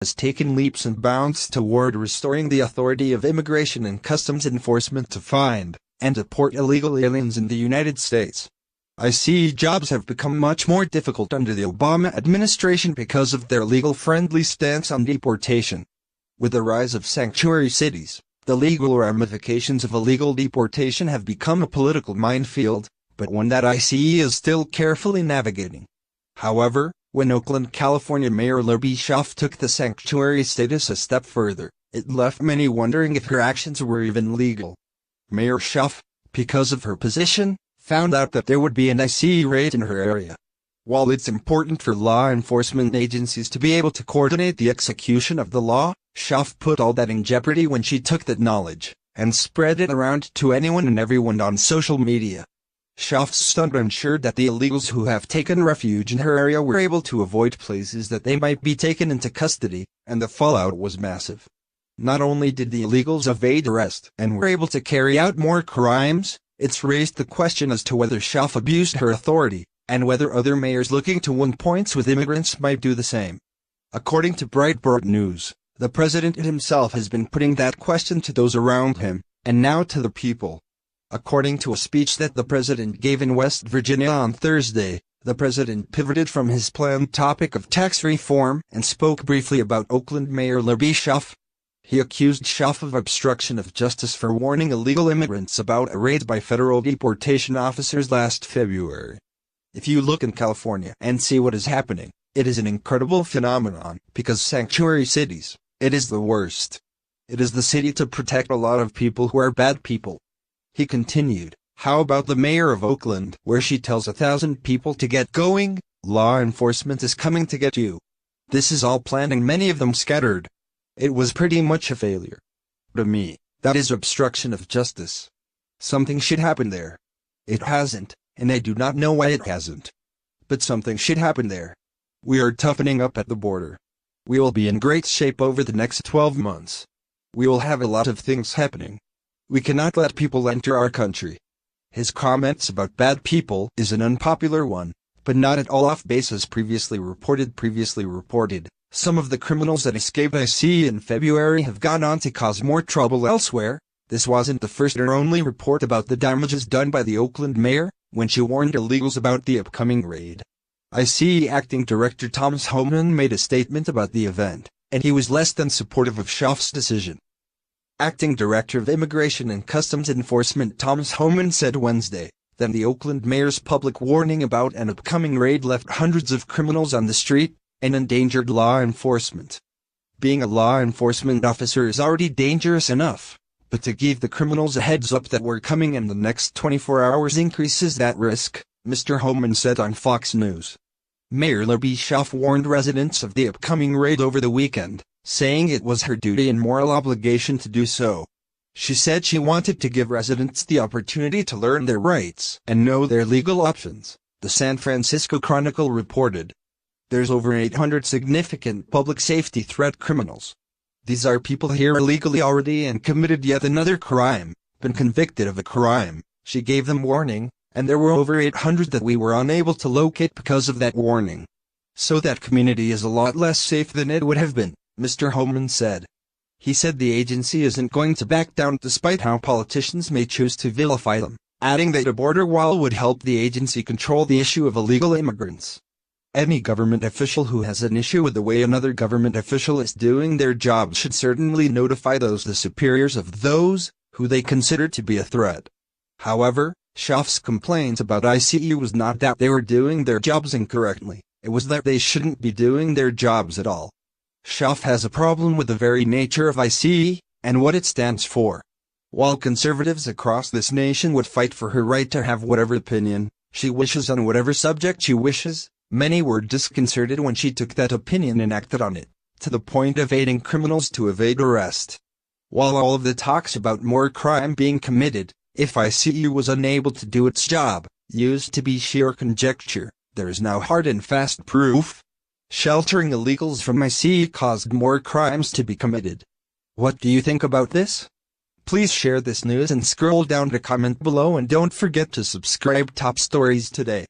has taken leaps and bounds toward restoring the authority of Immigration and Customs Enforcement to find and deport illegal aliens in the United States. ICE jobs have become much more difficult under the Obama administration because of their legal-friendly stance on deportation. With the rise of sanctuary cities, the legal ramifications of illegal deportation have become a political minefield, but one that ICE is still carefully navigating. However, when Oakland, California Mayor Libby Schaaf took the sanctuary status a step further, it left many wondering if her actions were even legal. Mayor Schaaf, because of her position, found out that there would be an ICE raid in her area. While it's important for law enforcement agencies to be able to coordinate the execution of the law, Schaaf put all that in jeopardy when she took that knowledge and spread it around to anyone and everyone on social media. Schaaf's stunt ensured that the illegals who have taken refuge in her area were able to avoid places that they might be taken into custody, and the fallout was massive. Not only did the illegals evade arrest and were able to carry out more crimes, it's raised the question as to whether Schaaf abused her authority, and whether other mayors looking to win points with immigrants might do the same. According to Breitbart News, the president himself has been putting that question to those around him, and now to the people. According to a speech that the president gave in West Virginia on Thursday, the president pivoted from his planned topic of tax reform and spoke briefly about Oakland Mayor Libby Schaaf. He accused Schaaf of obstruction of justice for warning illegal immigrants about a raid by federal deportation officers last February. If you look in California and see what is happening, it is an incredible phenomenon, because sanctuary cities, it is the worst. It is the city to protect a lot of people who are bad people. He continued, how about the mayor of Oakland, where she tells 1,000 people to get going, law enforcement is coming to get you. This is all planned and many of them scattered. It was pretty much a failure. To me, that is obstruction of justice. Something should happen there. It hasn't, and I do not know why it hasn't. But something should happen there. We are toughening up at the border. We will be in great shape over the next 12 months. We will have a lot of things happening. We cannot let people enter our country. His comments about bad people is an unpopular one, but not at all off base as previously reported. Some of the criminals that escaped ICE in February have gone on to cause more trouble elsewhere. This wasn't the first or only report about the damages done by the Oakland mayor, when she warned illegals about the upcoming raid. ICE Acting Director Thomas Homan made a statement about the event, and he was less than supportive of Schaaf's decision. Acting Director of Immigration and Customs Enforcement Thomas Homan said Wednesday that the Oakland mayor's public warning about an upcoming raid left hundreds of criminals on the street and endangered law enforcement. Being a law enforcement officer is already dangerous enough, but to give the criminals a heads up that we're coming in the next 24 hours increases that risk, Mr. Homan said on Fox News. Mayor Libby Schaaf warned residents of the upcoming raid over the weekend, saying it was her duty and moral obligation to do so. She said she wanted to give residents the opportunity to learn their rights and know their legal options, the San Francisco Chronicle reported. There's over 800 significant public safety threat criminals. These are people here illegally already and committed yet another crime, been convicted of a crime. She gave them warning, and there were over 800 that we were unable to locate because of that warning. So that community is a lot less safe than it would have been, Mr. Homan said. He said the agency isn't going to back down despite how politicians may choose to vilify them, adding that a border wall would help the agency control the issue of illegal immigrants. Any government official who has an issue with the way another government official is doing their job should certainly notify the superiors of those who they consider to be a threat. However, Schaaf's complaints about ICE was not that they were doing their jobs incorrectly, it was that they shouldn't be doing their jobs at all. Schaaf has a problem with the very nature of ICE and what it stands for. While conservatives across this nation would fight for her right to have whatever opinion she wishes on whatever subject she wishes, many were disconcerted when she took that opinion and acted on it, to the point of aiding criminals to evade arrest. While all of the talks about more crime being committed, if ICE was unable to do its job, used to be sheer conjecture, there is now hard and fast proof. Sheltering illegals from ICE caused more crimes to be committed. What do you think about this? Please share this news and scroll down to comment below, and don't forget to subscribe. Top Stories Today.